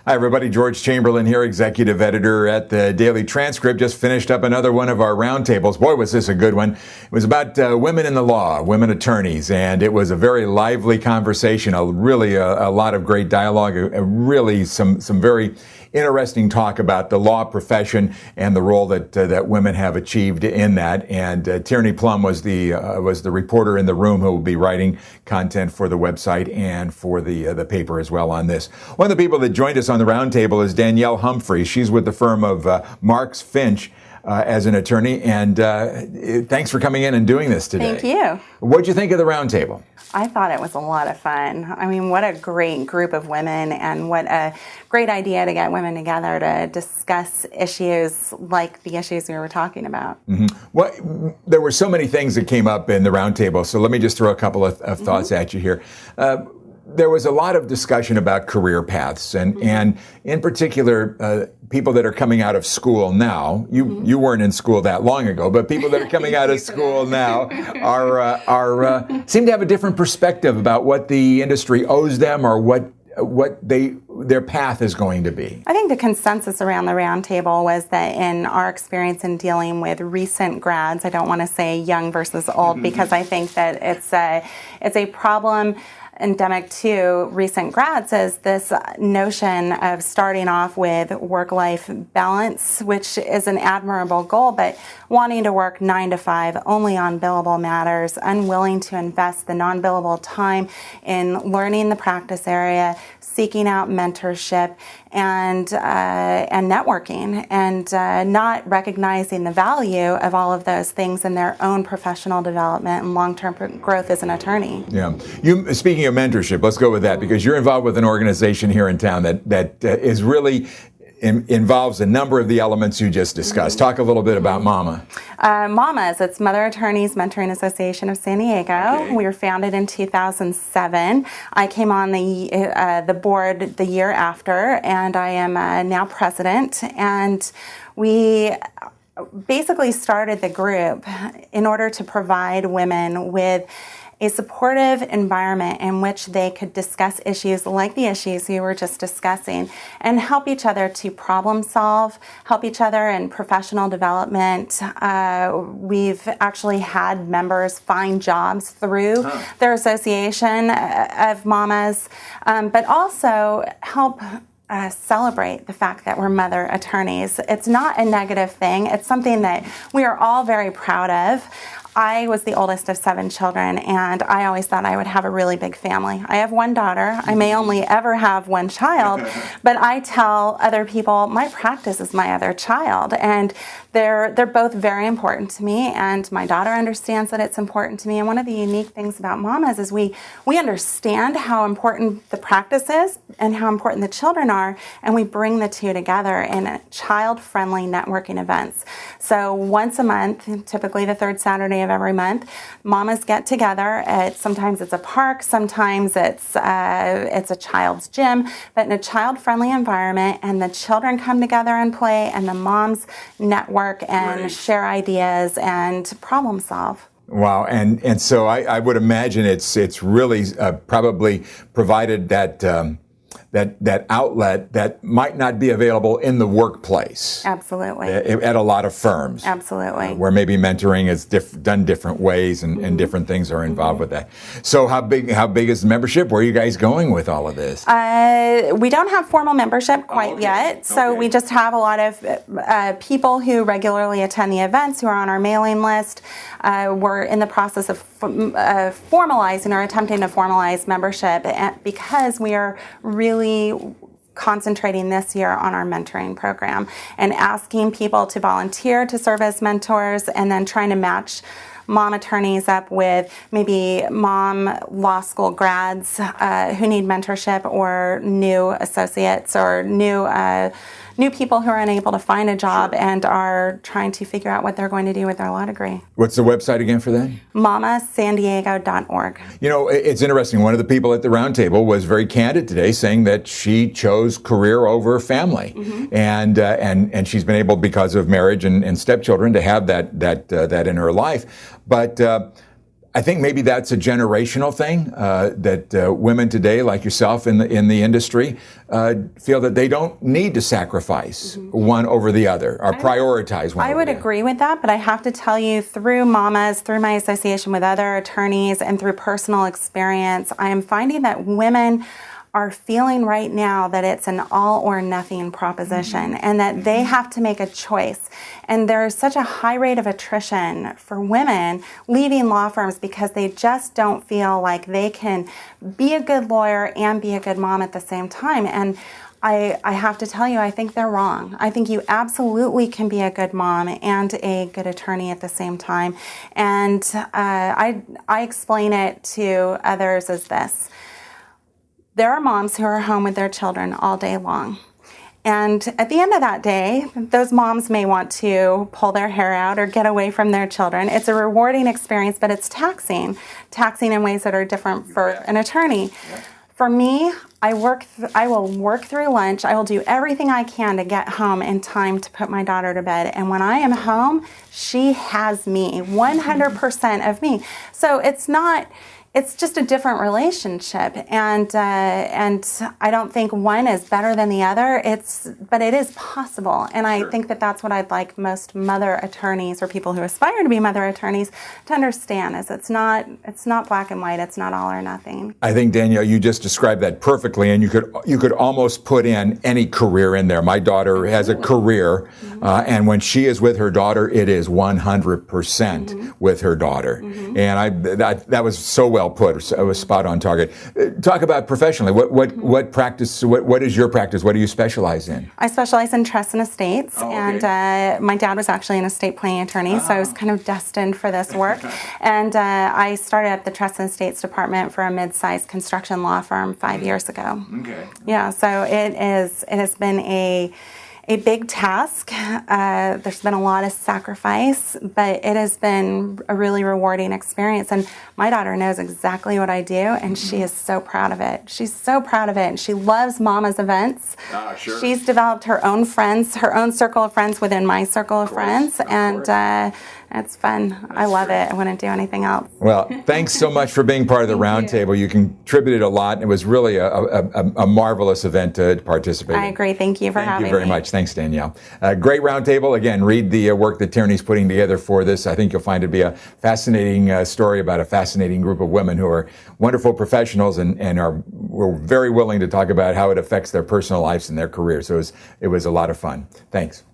Hi, everybody. George Chamberlin here, executive editor at the Daily Transcript. Just finished up another one of our roundtables. Boy, was this a good one. It was about women in the law, women attorneys, and it was a very lively conversation, a lot of great dialogue, really some very interesting talk about the law profession and the role that women have achieved in that. And Tierney Plum was the reporter in the room who will be writing content for the website and for the paper as well on this. One of the people that joined us on the roundtable is Danielle Humphries. She's with the firm of Marks Finch as an attorney. And thanks for coming in and doing this today. Thank you. What'd you think of the roundtable? I thought it was a lot of fun. I mean, what a great group of women, and what a great idea to get women together to discuss issues like the issues we were talking about. Mm-hmm. Well, there were so many things that came up in the roundtable, so let me just throw a couple of thoughts at you here. There was a lot of discussion about career paths, and in particular, people that are coming out of school now. You weren't in school that long ago, but people that are coming out of school now are seem to have a different perspective about what the industry owes them, or what their path is going to be. I think the consensus around the roundtable was that in our experience in dealing with recent grads, I don't want to say young versus old, because I think that it's a problem endemic to recent grads, is this notion of starting off with work-life balance, which is an admirable goal, but wanting to work 9 to 5 only on billable matters, unwilling to invest the non-billable time in learning the practice area, seeking out mentorship and networking, and not recognizing the value of all of those things in their own professional development and long-term growth as an attorney. Yeah. Speaking of mentorship, let's go with that, because you're involved with an organization here in town that is really involves a number of the elements you just discussed. Talk a little bit about MAMA. MAMA's, it's Mother Attorneys Mentoring Association of San Diego. Okay. We were founded in 2007. I came on the board the year after, and I am now president. And we basically started the group in order to provide women with a supportive environment in which they could discuss issues like the issues we were just discussing, and help each other to problem solve, help each other in professional development. We've actually had members find jobs through their association of mamas, but also help celebrate the fact that we're mother attorneys. It's not a negative thing. It's something that we are all very proud of. I was the oldest of 7 children, and I always thought I would have a really big family. I have 1 daughter. I may only ever have 1 child, but I tell other people my practice is my other child, and they're both very important to me, and my daughter understands that it's important to me. And one of the unique things about mamas is we understand how important the practice is and how important the children are, and we bring the two together in child-friendly networking events. So once a month, typically the 3rd Saturday of every month, mamas get together sometimes it's a park, sometimes it's a child's gym, but in a child-friendly environment, and the children come together and play, and the moms network and share ideas and problem solve. Wow, and so I would imagine it's really probably provided that outlet that might not be available in the workplace. Absolutely. At a lot of firms. Absolutely. Where maybe mentoring is done different ways, and different things are involved with that. So how big is the membership? Where are you guys going with all of this? We don't have formal membership quite yet, so we just have a lot of people who regularly attend the events, who are on our mailing list. We're in the process of formalizing or attempting to formalize membership, because we are really concentrating this year on our mentoring program and asking people to volunteer to serve as mentors, and then trying to match mom attorneys up with maybe mom law school grads who need mentorship, or new associates, or new people who are unable to find a job and are trying to figure out what they're going to do with their law degree. What's the website again for that? mamasandiego.org. You know, it's interesting. One of the people at the roundtable was very candid today, saying that she chose career over family, and she's been able, because of marriage and stepchildren, to have that in her life. But I think maybe that's a generational thing, that women today, like yourself in the industry, feel that they don't need to sacrifice one over the other or prioritize one. I would agree with that, but I have to tell you, through Mamas, through my association with other attorneys, and through personal experience, I am finding that women are feeling right now that it's an all or nothing proposition, and that they have to make a choice. And there's such a high rate of attrition for women leaving law firms because they just don't feel like they can be a good lawyer and be a good mom at the same time. And I have to tell you, I think they're wrong. I think you absolutely can be a good mom and a good attorney at the same time. And I explain it to others as this. There are moms who are home with their children all day long. And at the end of that day, those moms may want to pull their hair out or get away from their children. It's a rewarding experience, but it's taxing in ways that are different for an attorney. For me, I will work through lunch. I will do everything I can to get home in time to put my daughter to bed. And when I am home, she has me, 100% of me. So it's just a different relationship, and I don't think one is better than the other. But it is possible, and I think that that's what I'd like most mother attorneys or people who aspire to be mother attorneys to understand: is it's not black and white. It's not all or nothing. I think, Danielle, you just described that perfectly, and you could almost put in any career in there. My daughter has a career, and when she is with her daughter, it is 100% with her daughter, and that was so well put. It was spot on target. Talk about professionally. What practice? What is your practice? What do you specialize in? I specialize in trusts and estates, and my dad was actually an estate planning attorney, so I was kind of destined for this work. And I started at the trust and estates department for a mid-sized construction law firm 5 years ago. Okay. Yeah, so it has been a big task. There's been a lot of sacrifice, but it has been a really rewarding experience. And my daughter knows exactly what I do, and she is so proud of it. She's so proud of it, and she loves Mama's events. Sure. She's developed her own friends, her own circle of friends within my circle of friends, and it's fun. I love it. I wouldn't do anything else. Well, thanks so much for being part of the roundtable. You contributed a lot. It was really a marvelous event to participate in. I agree. Thank you for having me. Thank you very much. Thanks, Danielle. Great roundtable. Again, read the work that Tierney's putting together for this. I think you'll find it to be a fascinating story about a fascinating group of women who are wonderful professionals and were very willing to talk about how it affects their personal lives and their careers. So it was a lot of fun. Thanks.